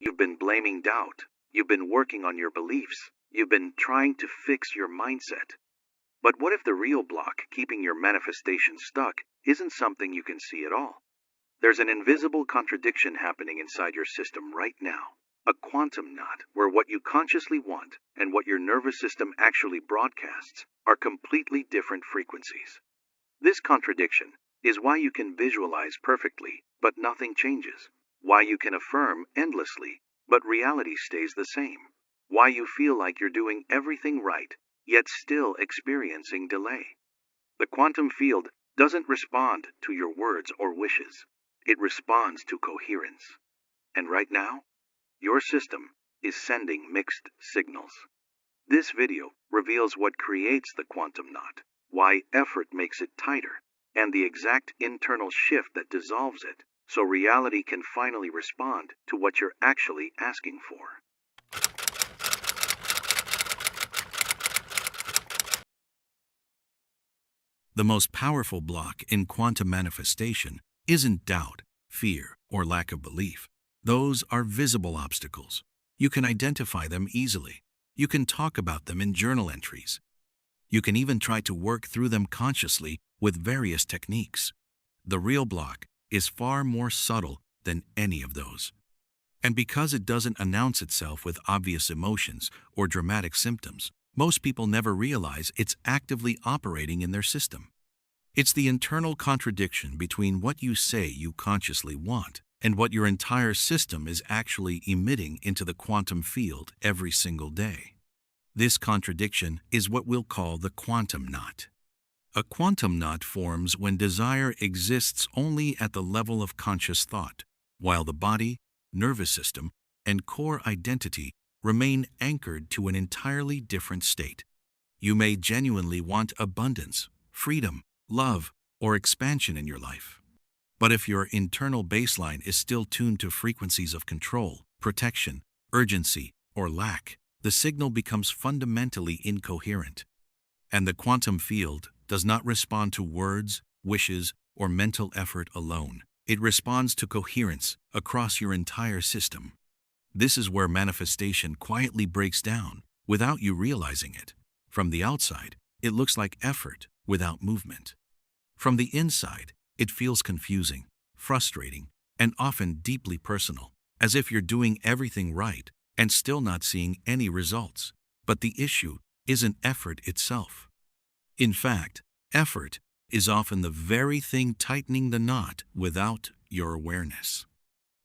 You've been blaming doubt. You've been working on your beliefs. You've been trying to fix your mindset. But what if the real block keeping your manifestation stuck isn't something you can see at all? There's an invisible contradiction happening inside your system right now. A quantum knot where what you consciously want and what your nervous system actually broadcasts are completely different frequencies. This contradiction is why you can visualize perfectly, but nothing changes. Why you can affirm endlessly, but reality stays the same. Why you feel like you're doing everything right, yet still experiencing delay. The quantum field doesn't respond to your words or wishes. It responds to coherence. And right now, your system is sending mixed signals. This video reveals what creates the quantum knot, why effort makes it tighter, and the exact internal shift that dissolves it, so reality can finally respond to what you're actually asking for. The most powerful block in quantum manifestation isn't doubt, fear, or lack of belief. Those are visible obstacles. You can identify them easily. You can talk about them in journal entries. You can even try to work through them consciously with various techniques. The real block is far more subtle than any of those. And because it doesn't announce itself with obvious emotions or dramatic symptoms, most people never realize it's actively operating in their system. It's the internal contradiction between what you say you consciously want and what your entire system is actually emitting into the quantum field every single day. This contradiction is what we'll call the quantum knot. A quantum knot forms when desire exists only at the level of conscious thought, while the body, nervous system, and core identity remain anchored to an entirely different state. You may genuinely want abundance, freedom, love, or expansion in your life. But if your internal baseline is still tuned to frequencies of control, protection, urgency, or lack, the signal becomes fundamentally incoherent. And the quantum field does not respond to words, wishes, or mental effort alone. It responds to coherence across your entire system. This is where manifestation quietly breaks down without you realizing it. From the outside, it looks like effort without movement. From the inside, it feels confusing, frustrating, and often deeply personal, as if you're doing everything right and still not seeing any results. But the issue isn't effort itself. In fact, effort is often the very thing tightening the knot without your awareness.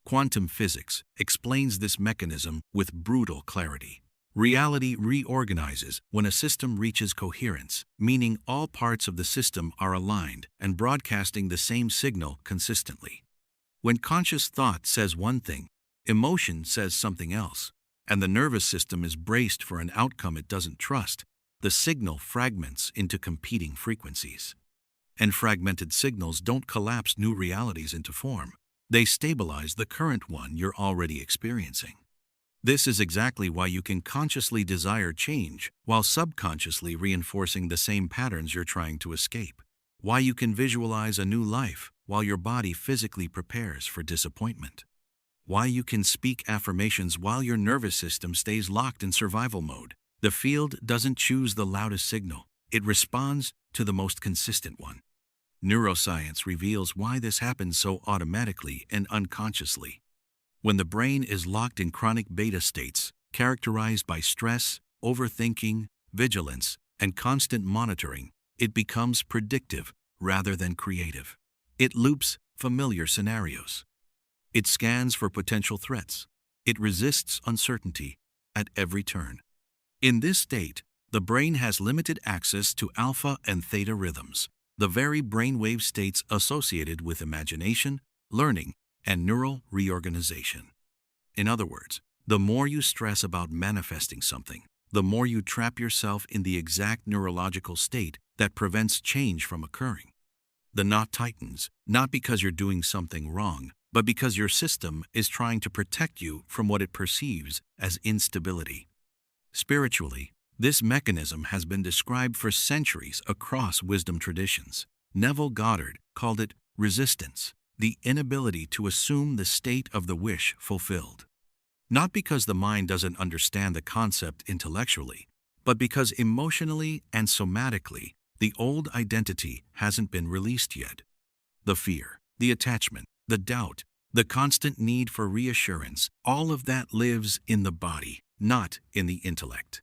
Quantum physics explains this mechanism with brutal clarity. Reality reorganizes when a system reaches coherence, meaning all parts of the system are aligned and broadcasting the same signal consistently. When conscious thought says one thing, emotion says something else, and the nervous system is braced for an outcome it doesn't trust, the signal fragments into competing frequencies. And fragmented signals don't collapse new realities into form. They stabilize the current one you're already experiencing. This is exactly why you can consciously desire change while subconsciously reinforcing the same patterns you're trying to escape. Why you can visualize a new life while your body physically prepares for disappointment. Why you can speak affirmations while your nervous system stays locked in survival mode. The field doesn't choose the loudest signal. It responds to the most consistent one. Neuroscience reveals why this happens so automatically and unconsciously. When the brain is locked in chronic beta states, characterized by stress, overthinking, vigilance, and constant monitoring, it becomes predictive rather than creative. It loops familiar scenarios. It scans for potential threats. It resists uncertainty at every turn. In this state, the brain has limited access to alpha and theta rhythms, the very brainwave states associated with imagination, learning, and neural reorganization. In other words, the more you stress about manifesting something, the more you trap yourself in the exact neurological state that prevents change from occurring. The knot tightens, not because you're doing something wrong, but because your system is trying to protect you from what it perceives as instability. Spiritually, this mechanism has been described for centuries across wisdom traditions. Neville Goddard called it resistance, the inability to assume the state of the wish fulfilled. Not because the mind doesn't understand the concept intellectually, but because emotionally and somatically, the old identity hasn't been released yet. The fear, the attachment, the doubt, the constant need for reassurance, all of that lives in the body, not in the intellect.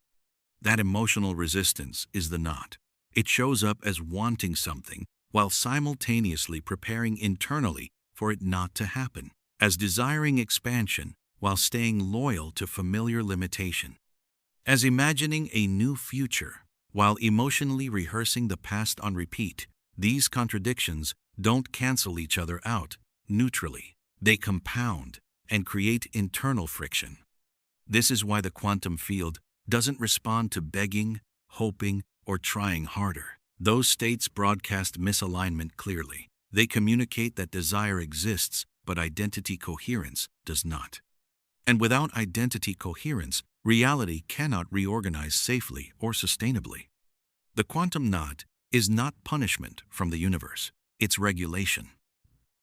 That emotional resistance is the knot. It shows up as wanting something while simultaneously preparing internally for it not to happen, as desiring expansion while staying loyal to familiar limitation, as imagining a new future while emotionally rehearsing the past on repeat. These contradictions don't cancel each other out neutrally. They compound and create internal friction. This is why the quantum field doesn't respond to begging, hoping, or trying harder. Those states broadcast misalignment clearly. They communicate that desire exists, but identity coherence does not. And without identity coherence, reality cannot reorganize safely or sustainably. The quantum knot is not punishment from the universe, it's regulation.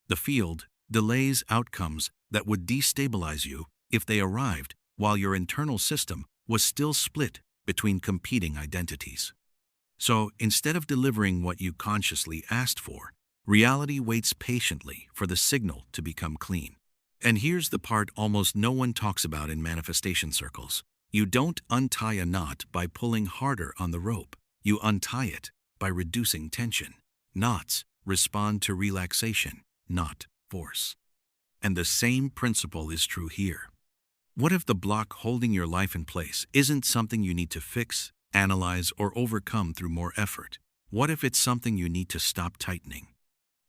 The field delays outcomes that would destabilize you if they arrived while your internal system was still split between competing identities. So instead of delivering what you consciously asked for, reality waits patiently for the signal to become clean. And here's the part almost no one talks about in manifestation circles. You don't untie a knot by pulling harder on the rope. You untie it by reducing tension. Knots respond to relaxation, not force. And the same principle is true here. What if the block holding your life in place isn't something you need to fix, analyze, or overcome through more effort? What if it's something you need to stop tightening?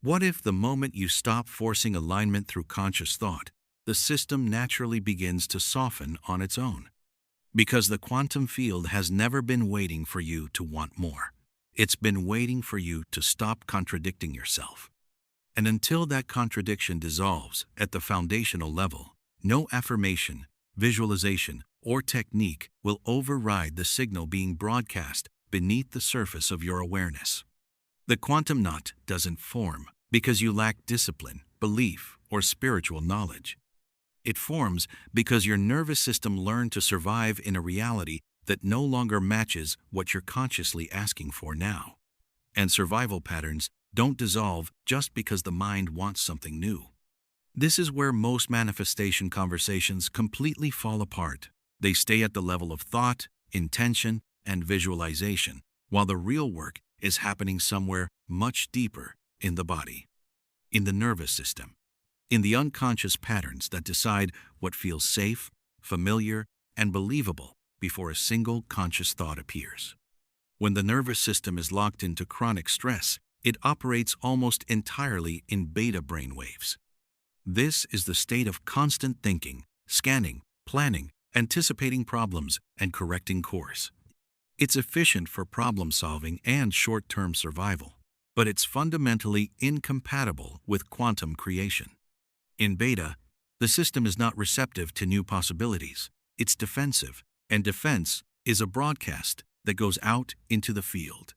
What if the moment you stop forcing alignment through conscious thought, the system naturally begins to soften on its own? Because the quantum field has never been waiting for you to want more. It's been waiting for you to stop contradicting yourself. And until that contradiction dissolves at the foundational level, no affirmation, visualization, or technique will override the signal being broadcast beneath the surface of your awareness. The quantum knot doesn't form because you lack discipline, belief, or spiritual knowledge. It forms because your nervous system learned to survive in a reality that no longer matches what you're consciously asking for now. And survival patterns don't dissolve just because the mind wants something new. This is where most manifestation conversations completely fall apart. They stay at the level of thought, intention, and visualization, while the real work is happening somewhere much deeper in the body, in the nervous system, in the unconscious patterns that decide what feels safe, familiar, and believable before a single conscious thought appears. When the nervous system is locked into chronic stress, it operates almost entirely in beta brainwaves. This is the state of constant thinking, scanning, planning, anticipating problems, and correcting course. It's efficient for problem solving and short-term survival, but it's fundamentally incompatible with quantum creation. In beta, the system is not receptive to new possibilities. It's defensive, and defense is a broadcast that goes out into the field.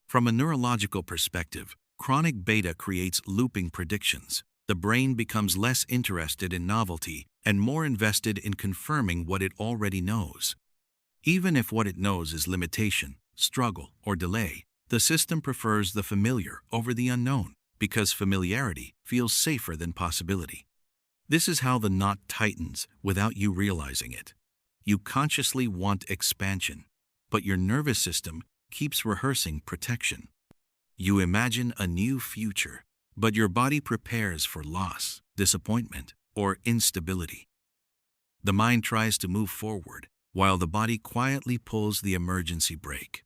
From a neurological perspective, chronic beta creates looping predictions. The brain becomes less interested in novelty and more invested in confirming what it already knows. Even if what it knows is limitation, struggle, or delay, the system prefers the familiar over the unknown because familiarity feels safer than possibility. This is how the knot tightens without you realizing it. You consciously want expansion, but your nervous system keeps rehearsing protection. You imagine a new future, but your body prepares for loss, disappointment, or instability. The mind tries to move forward, while the body quietly pulls the emergency brake.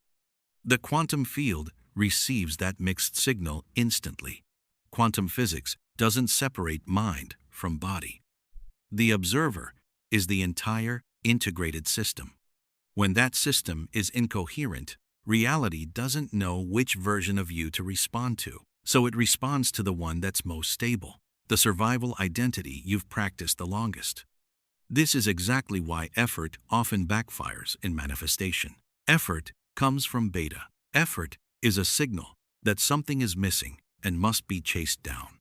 The quantum field receives that mixed signal instantly. Quantum physics doesn't separate mind from body. The observer is the entire integrated system. When that system is incoherent, reality doesn't know which version of you to respond to, so it responds to the one that's most stable, the survival identity you've practiced the longest. This is exactly why effort often backfires in manifestation. Effort comes from beta. Effort is a signal that something is missing and must be chased down.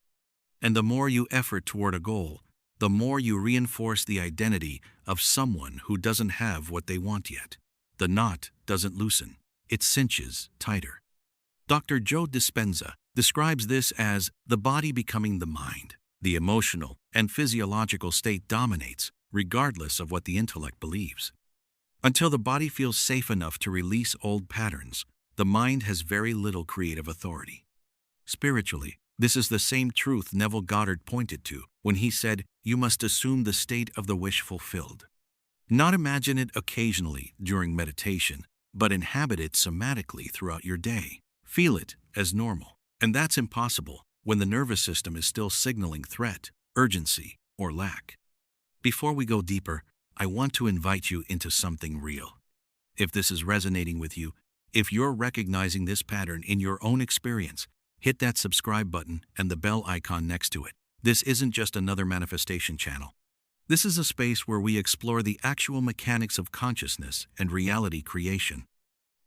And the more you effort toward a goal, the more you reinforce the identity of someone who doesn't have what they want yet. The knot doesn't loosen, it cinches tighter. Dr. Joe Dispenza describes this as the body becoming the mind. The emotional and physiological state dominates, regardless of what the intellect believes. Until the body feels safe enough to release old patterns, the mind has very little creative authority. Spiritually, this is the same truth Neville Goddard pointed to when he said, "You must assume the state of the wish fulfilled." Not imagine it occasionally during meditation, but inhabit it somatically throughout your day. Feel it as normal. And that's impossible when the nervous system is still signaling threat, urgency, or lack. Before we go deeper, I want to invite you into something real. If this is resonating with you, if you're recognizing this pattern in your own experience, hit that subscribe button and the bell icon next to it. This isn't just another manifestation channel. This is a space where we explore the actual mechanics of consciousness and reality creation.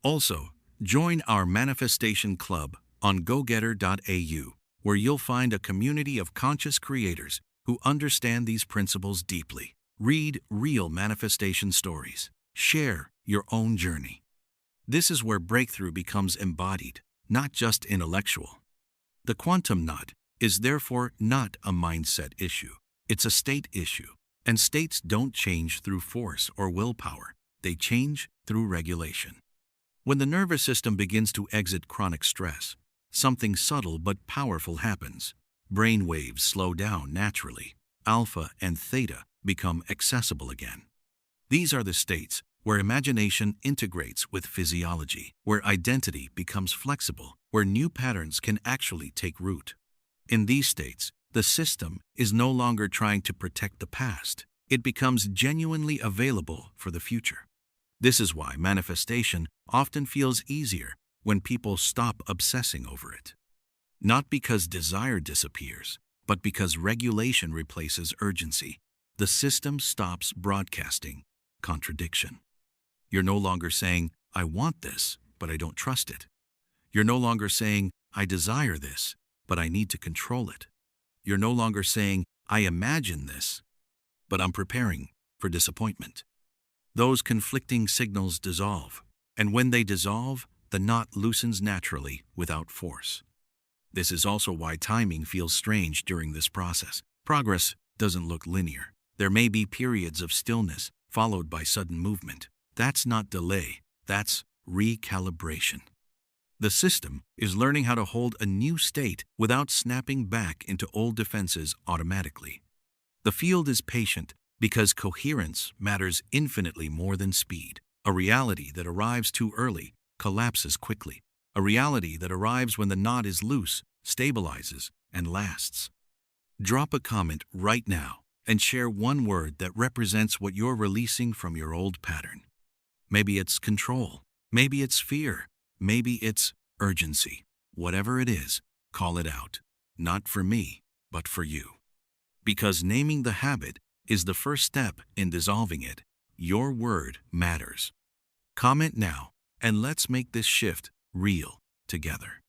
Also, join our Manifestation Club on gogetter.au, where you'll find a community of conscious creators who understand these principles deeply. Read real manifestation stories. Share your own journey. This is where breakthrough becomes embodied, not just intellectual. The quantum knot is therefore not a mindset issue. It's a state issue. And states don't change through force or willpower. They change through regulation. When the nervous system begins to exit chronic stress, something subtle but powerful happens. Brain waves slow down naturally. Alpha and theta become accessible again. These are the states where imagination integrates with physiology, where identity becomes flexible, where new patterns can actually take root. In these states, the system is no longer trying to protect the past. It becomes genuinely available for the future. This is why manifestation often feels easier when people stop obsessing over it. Not because desire disappears, but because regulation replaces urgency. The system stops broadcasting contradiction. You're no longer saying, "I want this, but I don't trust it." You're no longer saying, "I desire this, but I need to control it." You're no longer saying, "I imagine this, but I'm preparing for disappointment." Those conflicting signals dissolve, and when they dissolve, the knot loosens naturally without force. This is also why timing feels strange during this process. Progress doesn't look linear. There may be periods of stillness followed by sudden movement. That's not delay, that's recalibration. The system is learning how to hold a new state without snapping back into old defenses automatically. The field is patient because coherence matters infinitely more than speed. A reality that arrives too early collapses quickly. A reality that arrives when the knot is loose stabilizes and lasts. Drop a comment right now and share one word that represents what you're releasing from your old pattern. Maybe it's control. Maybe it's fear. Maybe it's urgency. Whatever it is, call it out. Not for me, but for you. Because naming the habit is the first step in dissolving it. Your word matters. Comment now, and let's make this shift real together.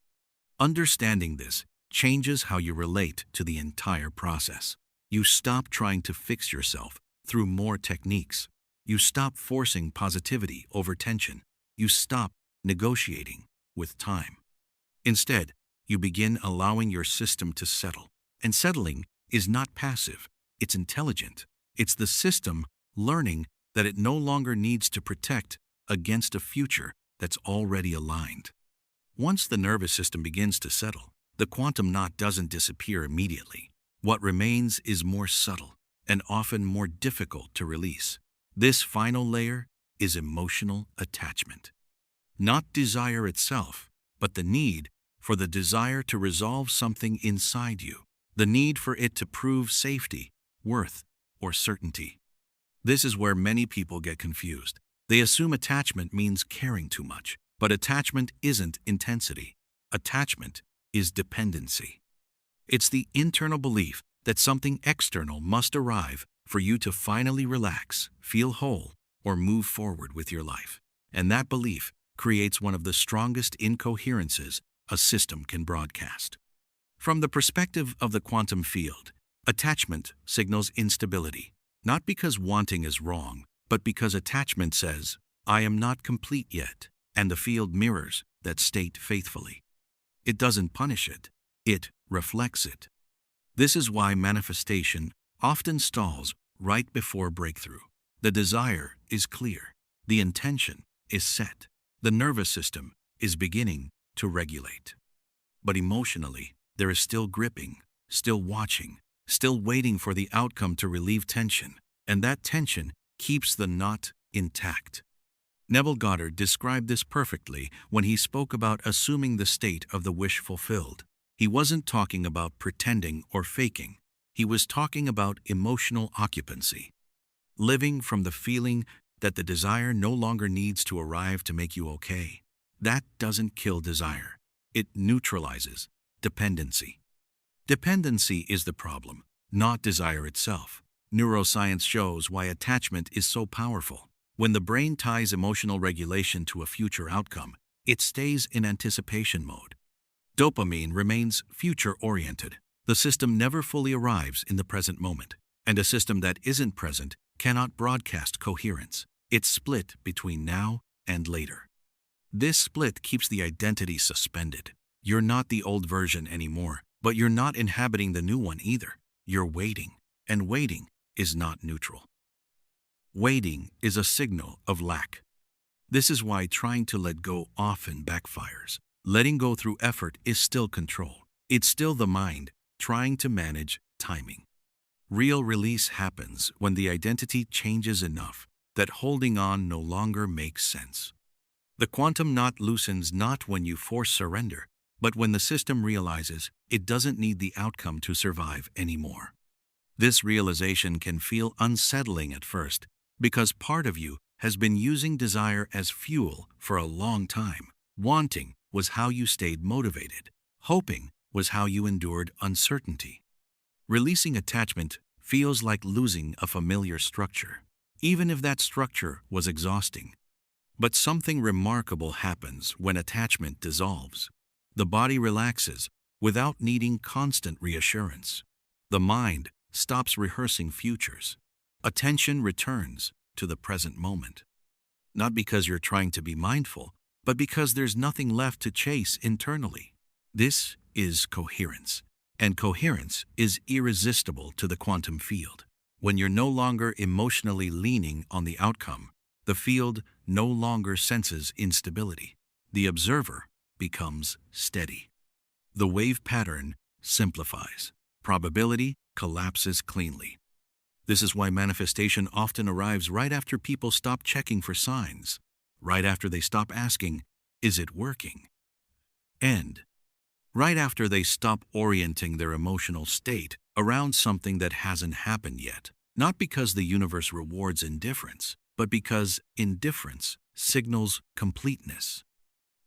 Understanding this changes how you relate to the entire process. You stop trying to fix yourself through more techniques. You stop forcing positivity over tension. You stop negotiating with time. Instead, you begin allowing your system to settle. And settling is not passive, it's intelligent. It's the system learning that it no longer needs to protect against a future that's already aligned. Once the nervous system begins to settle, the quantum knot doesn't disappear immediately. What remains is more subtle and often more difficult to release. This final layer is emotional attachment. Not desire itself, but the need for the desire to resolve something inside you. The need for it to prove safety, worth, or certainty. This is where many people get confused. They assume attachment means caring too much, but attachment isn't intensity. Attachment is dependency. It's the internal belief that something external must arrive for you to finally relax, feel whole, or move forward with your life. And that belief creates one of the strongest incoherences a system can broadcast. From the perspective of the quantum field, Attachment signals instability, not because wanting is wrong, but because attachment says, I am not complete yet, and the field mirrors that state faithfully. It doesn't punish it, it reflects it. This is why manifestation often stalls right before breakthrough. The desire is clear, the intention is set, the nervous system is beginning to regulate. But emotionally, there is still gripping, still watching, still waiting for the outcome to relieve tension, and that tension keeps the knot intact. Neville Goddard described this perfectly when he spoke about assuming the state of the wish fulfilled. He wasn't talking about pretending or faking. He was talking about emotional occupancy. Living from the feeling that the desire no longer needs to arrive to make you okay. That doesn't kill desire. It neutralizes dependency. Dependency is the problem, not desire itself. Neuroscience shows why attachment is so powerful. When the brain ties emotional regulation to a future outcome, it stays in anticipation mode. Dopamine remains future-oriented. The system never fully arrives in the present moment, and a system that isn't present cannot broadcast coherence. It's split between now and later. This split keeps the identity suspended. You're not the old version anymore, but you're not inhabiting the new one either. You're waiting, and waiting is not neutral. Waiting is a signal of lack. This is why trying to let go often backfires. Letting go through effort is still control. It's still the mind trying to manage timing. Real release happens when the identity changes enough that holding on no longer makes sense. The quantum knot loosens not when you force surrender, but when the system realizes it doesn't need the outcome to survive anymore. This realization can feel unsettling at first because part of you has been using desire as fuel for a long time. Wanting was how you stayed motivated. Hoping was how you endured uncertainty. Releasing attachment feels like losing a familiar structure, even if that structure was exhausting. But something remarkable happens when attachment dissolves. The body relaxes without needing constant reassurance. The mind stops rehearsing futures. Attention returns to the present moment. Not because you're trying to be mindful, but because there's nothing left to chase internally. This is coherence, and coherence is irresistible to the quantum field. When you're no longer emotionally leaning on the outcome, the field no longer senses instability. The observer becomes steady. The wave pattern simplifies. Probability collapses cleanly. This is why manifestation often arrives right after people stop checking for signs, right after they stop asking, is it working? And right after they stop orienting their emotional state around something that hasn't happened yet. Not because the universe rewards indifference, but because indifference signals completeness.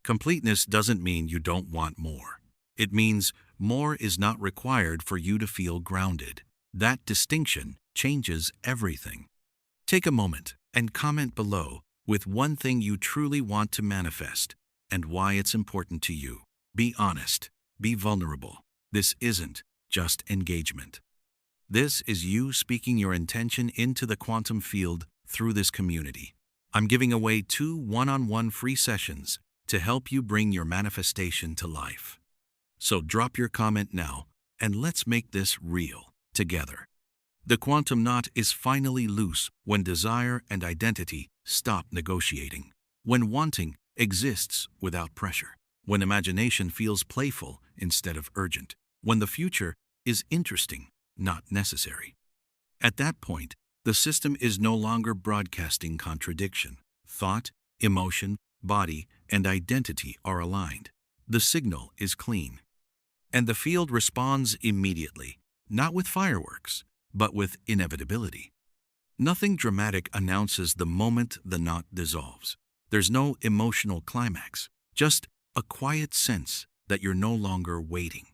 Completeness doesn't mean you don't want more. It means more is not required for you to feel grounded. That distinction changes everything. Take a moment and comment below with one thing you truly want to manifest and why it's important to you. Be honest. Be vulnerable. This isn't just engagement. This is you speaking your intention into the quantum field through this community. I'm giving away 2 one-on-one free sessions to help you bring your manifestation to life. So drop your comment now and let's make this real together. The quantum knot is finally loose when desire and identity stop negotiating. When wanting exists without pressure. When imagination feels playful instead of urgent. When the future is interesting, not necessary. At that point, the system is no longer broadcasting contradiction. Thought, emotion, body, and identity are aligned. The signal is clean. And the field responds immediately, not with fireworks, but with inevitability. Nothing dramatic announces the moment the knot dissolves. There's no emotional climax, just a quiet sense that you're no longer waiting.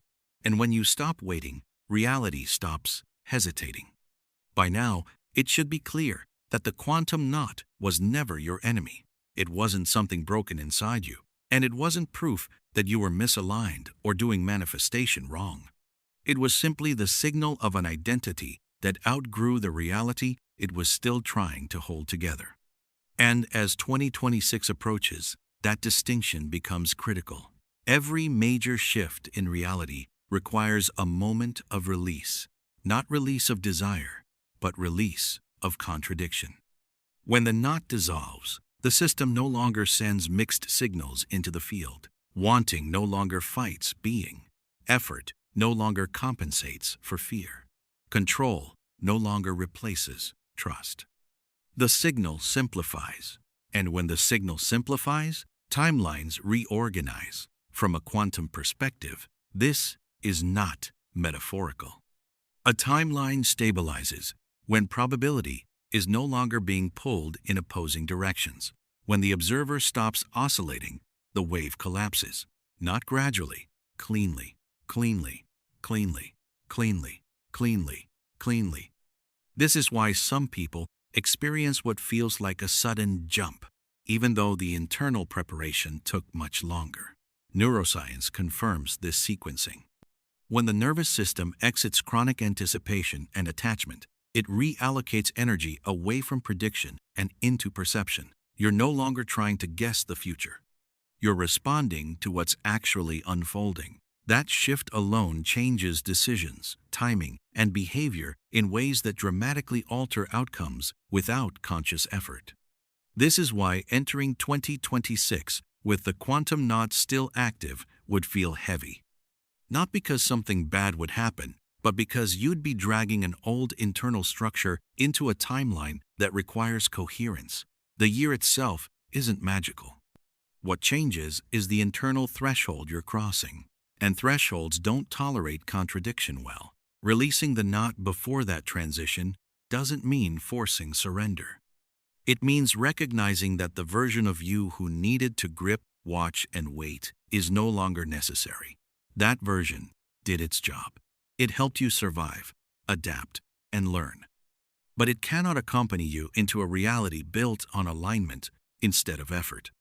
And when you stop waiting, reality stops hesitating. By now, it should be clear that the quantum knot was never your enemy. It wasn't something broken inside you, and it wasn't proof that you were misaligned or doing manifestation wrong. It was simply the signal of an identity that outgrew the reality it was still trying to hold together. And as 2026 approaches, that distinction becomes critical. Every major shift in reality requires a moment of release, not release of desire, but release of contradiction. When the knot dissolves, the system no longer sends mixed signals into the field. Wanting no longer fights being. Effort no longer compensates for fear. Control no longer replaces trust. The signal simplifies, and when the signal simplifies, timelines reorganize. From a quantum perspective, this is not metaphorical. A timeline stabilizes when probability is no longer being pulled in opposing directions. When the observer stops oscillating, the wave collapses, not gradually, cleanly, cleanly, cleanly, cleanly, cleanly, cleanly. This is why some people experience what feels like a sudden jump, even though the internal preparation took much longer. Neuroscience confirms this sequencing. When the nervous system exits chronic anticipation and attachment, it reallocates energy away from prediction and into perception. You're no longer trying to guess the future. You're responding to what's actually unfolding. That shift alone changes decisions, timing, and behavior in ways that dramatically alter outcomes without conscious effort. This is why entering 2026 with the quantum knot still active would feel heavy. Not because something bad would happen, but because you'd be dragging an old internal structure into a timeline that requires coherence. The year itself isn't magical. What changes is the internal threshold you're crossing, and thresholds don't tolerate contradiction well. Releasing the knot before that transition doesn't mean forcing surrender. It means recognizing that the version of you who needed to grip, watch, and wait is no longer necessary. That version did its job. It helped you survive, adapt, and learn. But it cannot accompany you into a reality built on alignment instead of effort.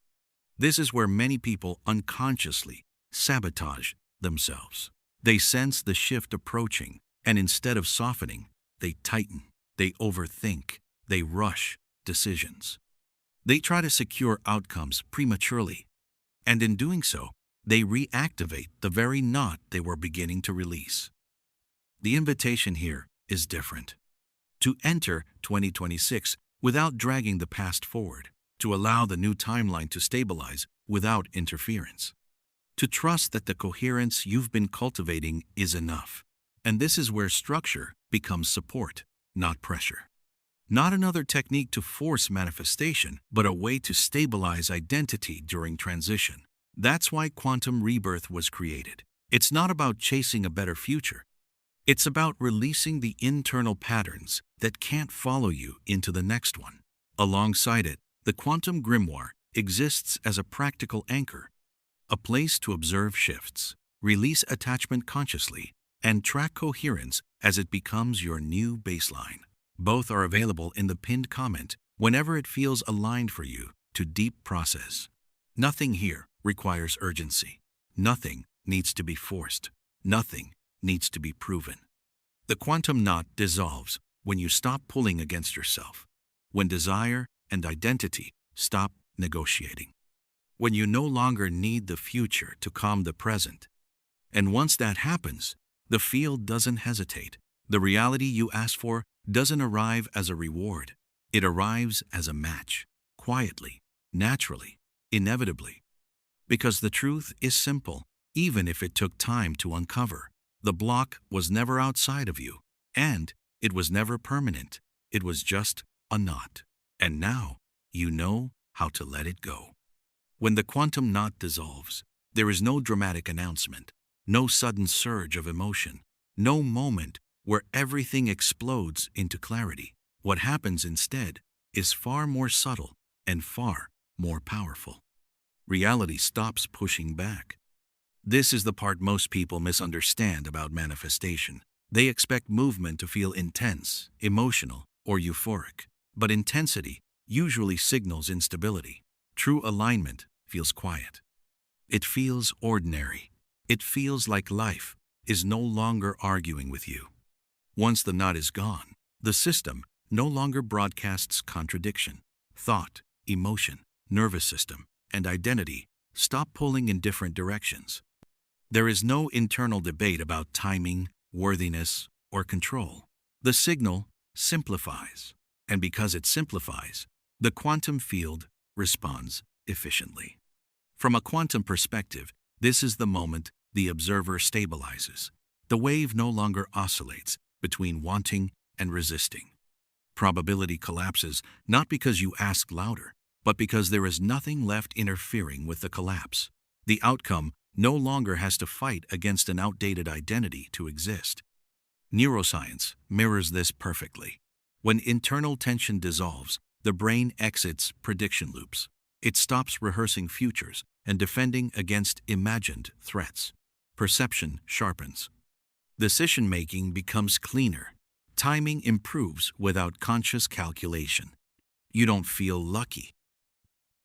This is where many people unconsciously sabotage themselves. They sense the shift approaching, and instead of softening, they tighten, they overthink, they rush decisions. They try to secure outcomes prematurely, and in doing so, they reactivate the very knot they were beginning to release. The invitation here is different. To enter 2026 without dragging the past forward, to allow the new timeline to stabilize without interference. To trust that the coherence you've been cultivating is enough. And this is where structure becomes support, not pressure. Not another technique to force manifestation, but a way to stabilize identity during transition. That's why quantum rebirth was created. It's not about chasing a better future. It's about releasing the internal patterns that can't follow you into the next one. Alongside it, the quantum grimoire exists as a practical anchor, a place to observe shifts, release attachment consciously, and track coherence as it becomes your new baseline. Both are available in the pinned comment whenever it feels aligned for you to deep process. Nothing here requires urgency. Nothing needs to be forced. Nothing needs to be proven. The quantum knot dissolves when you stop pulling against yourself, when desire and identity stop negotiating, when you no longer need the future to calm the present. And once that happens, the field doesn't hesitate. The reality you ask for doesn't arrive as a reward. It arrives as a match, quietly, naturally, inevitably. Because the truth is simple, even if it took time to uncover. The block was never outside of you, and it was never permanent. It was just a knot. And now, you know how to let it go. When the quantum knot dissolves, there is no dramatic announcement, no sudden surge of emotion, no moment where everything explodes into clarity. What happens instead is far more subtle and far more powerful. Reality stops pushing back. This is the part most people misunderstand about manifestation. They expect movement to feel intense, emotional, or euphoric. But intensity usually signals instability. True alignment feels quiet. It feels ordinary. It feels like life. is no longer arguing with you. Once the knot is gone, the system no longer broadcasts contradiction. Thought, emotion, nervous system, and identity stop pulling in different directions. There is no internal debate about timing, worthiness, or control. The signal simplifies, and because it simplifies, the quantum field responds efficiently. From a quantum perspective, this is the moment the observer stabilizes. The wave no longer oscillates between wanting and resisting. Probability collapses not because you ask louder, but because there is nothing left interfering with the collapse. The outcome no longer has to fight against an outdated identity to exist. Neuroscience mirrors this perfectly. When internal tension dissolves, the brain exits prediction loops. It stops rehearsing futures and defending against imagined threats. Perception sharpens. Decision-making becomes cleaner. Timing improves without conscious calculation. You don't feel lucky.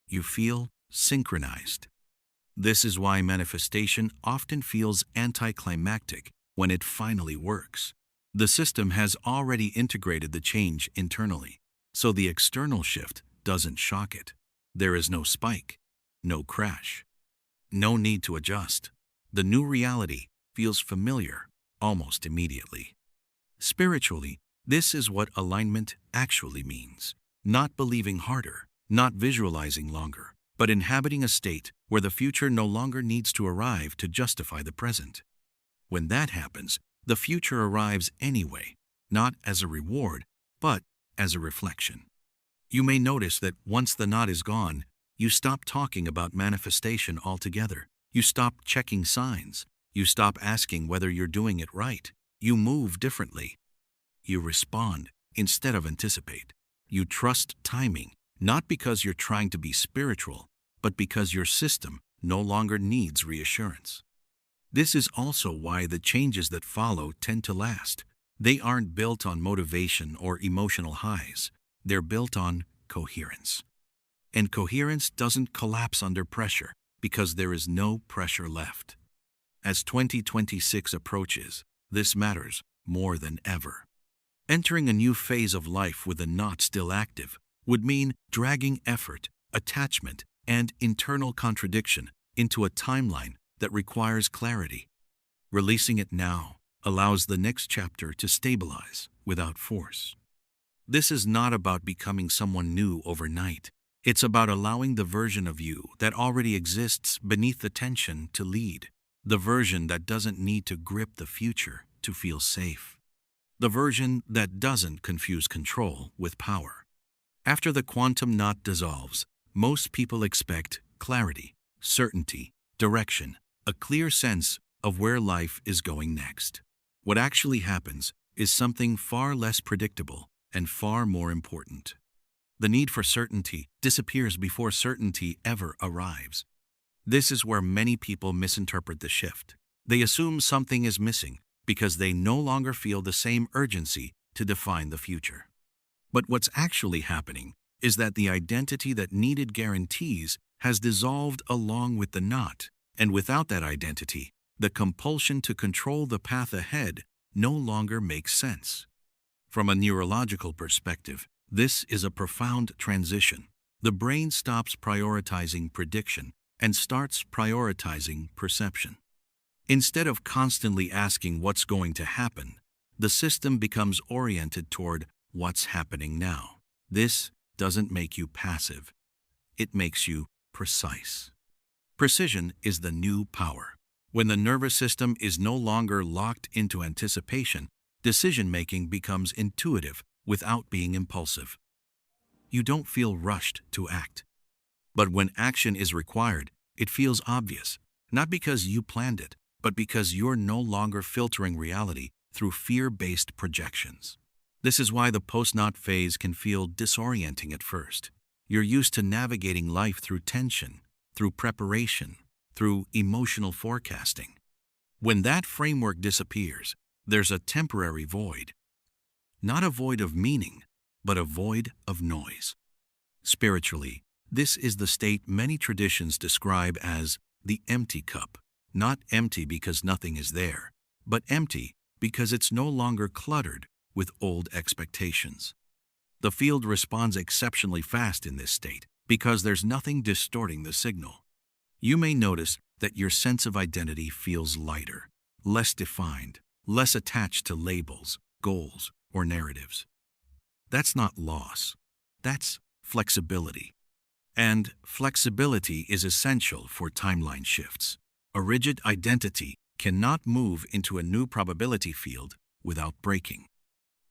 You feel synchronized. This is why manifestation often feels anticlimactic when it finally works. The system has already integrated the change internally, so the external shift doesn't shock it. There is no spike, no crash, no need to adjust. The new reality feels familiar almost immediately. Spiritually, this is what alignment actually means. Not believing harder, not visualizing longer, but inhabiting a state where the future no longer needs to arrive to justify the present. When that happens, the future arrives anyway, not as a reward, but as a reflection. You may notice that once the knot is gone, you stop talking about manifestation altogether. You stop checking signs. You stop asking whether you're doing it right. You move differently. You respond instead of anticipate. You trust timing, not because you're trying to be spiritual, but because your system no longer needs reassurance. This is also why the changes that follow tend to last. They aren't built on motivation or emotional highs. They're built on coherence. And coherence doesn't collapse under pressure because there is no pressure left. As 2026 approaches, this matters more than ever. Entering a new phase of life with a knot still active would mean dragging effort, attachment, and internal contradiction into a timeline that requires clarity. Releasing it now allows the next chapter to stabilize without force. This is not about becoming someone new overnight. It's about allowing the version of you that already exists beneath the tension to lead. The version that doesn't need to grip the future to feel safe. The version that doesn't confuse control with power. After the quantum knot dissolves, most people expect clarity, certainty, direction, a clear sense of where life is going next. What actually happens is something far less predictable and far more important. The need for certainty disappears before certainty ever arrives. This is where many people misinterpret the shift. They assume something is missing because they no longer feel the same urgency to define the future. But what's actually happening is that the identity that needed guarantees has dissolved along with the knot, and without that identity, the compulsion to control the path ahead no longer makes sense. From a neurological perspective, this is a profound transition. The brain stops prioritizing prediction and starts prioritizing perception. Instead of constantly asking what's going to happen, the system becomes oriented toward what's happening now. This doesn't make you passive. It makes you precise. Precision is the new power. When the nervous system is no longer locked into anticipation, decision-making becomes intuitive without being impulsive. You don't feel rushed to act. But when action is required, it feels obvious, not because you planned it, but because you're no longer filtering reality through fear-based projections. This is why the post-knot phase can feel disorienting at first. You're used to navigating life through tension, through preparation, through emotional forecasting. When that framework disappears, there's a temporary void. Not a void of meaning, but a void of noise. Spiritually, this is the state many traditions describe as the empty cup. Not empty because nothing is there, but empty because it's no longer cluttered with old expectations. The field responds exceptionally fast in this state because there's nothing distorting the signal. You may notice that your sense of identity feels lighter, less defined, less attached to labels, goals, or narratives. That's not loss. That's flexibility. And flexibility is essential for timeline shifts. A rigid identity cannot move into a new probability field without breaking.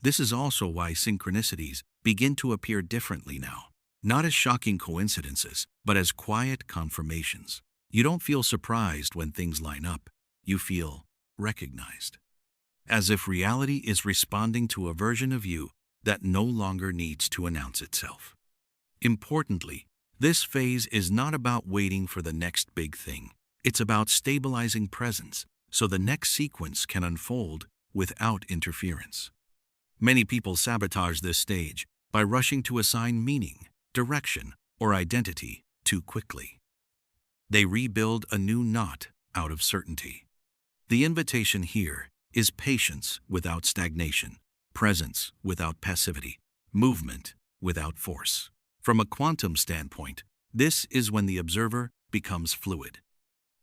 This is also why synchronicities begin to appear differently now, not as shocking coincidences, but as quiet confirmations. You don't feel surprised when things line up. You feel recognized. As if reality is responding to a version of you that no longer needs to announce itself. Importantly, this phase is not about waiting for the next big thing. It's about stabilizing presence so the next sequence can unfold without interference. Many people sabotage this stage by rushing to assign meaning, direction, or identity too quickly. They rebuild a new knot out of certainty. The invitation here is patience without stagnation, presence without passivity, movement without force. From a quantum standpoint, this is when the observer becomes fluid,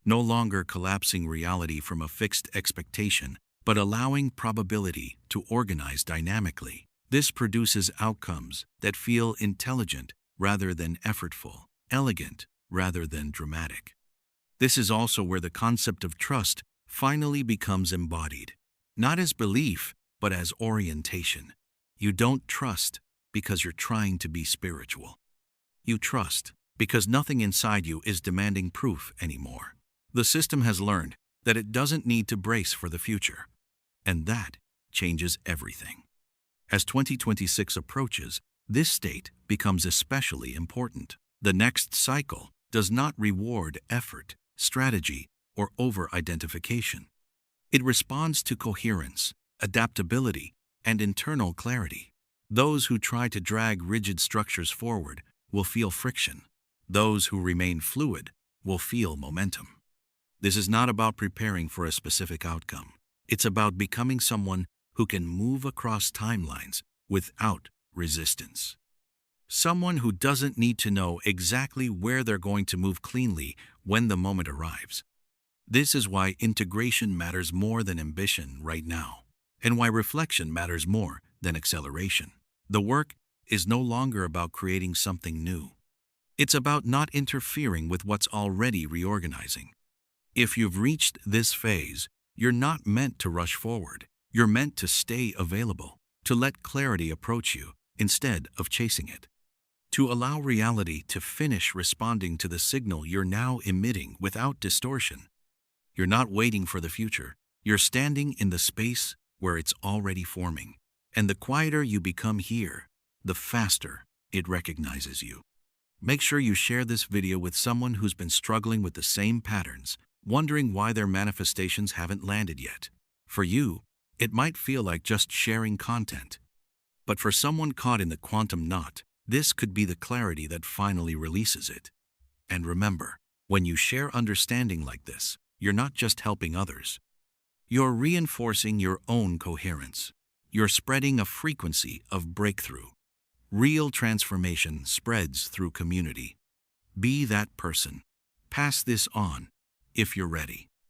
no longer collapsing reality from a fixed expectation, but allowing probability to organize dynamically. This produces outcomes that feel intelligent rather than effortful, elegant rather than dramatic. This is also where the concept of trust finally becomes embodied, not as belief, but as orientation. You don't trust because you're trying to be spiritual. You trust because nothing inside you is demanding proof anymore. The system has learned that it doesn't need to brace for the future, and that changes everything. As 2026 approaches, this state becomes especially important. The next cycle does not reward effort, strategy, or over-identification. It responds to coherence, adaptability, and internal clarity. Those who try to drag rigid structures forward will feel friction. Those who remain fluid will feel momentum. This is not about preparing for a specific outcome. It's about becoming someone who can move across timelines without resistance. Someone who doesn't need to know exactly where they're going to move cleanly when the moment arrives. This is why integration matters more than ambition right now, and why reflection matters more than acceleration. The work is no longer about creating something new. It's about not interfering with what's already reorganizing. If you've reached this phase, you're not meant to rush forward. You're meant to stay available, to let clarity approach you instead of chasing it, to allow reality to finish responding to the signal you're now emitting without distortion. You're not waiting for the future. You're standing in the space where it's already forming. And the quieter you become here, the faster it recognizes you. Make sure you share this video with someone who's been struggling with the same patterns, wondering why their manifestations haven't landed yet. For you, it might feel like just sharing content. But for someone caught in the quantum knot, this could be the clarity that finally releases it. And remember, when you share understanding like this, you're not just helping others. You're reinforcing your own coherence. You're spreading a frequency of breakthrough. Real transformation spreads through community. Be that person. Pass this on if you're ready.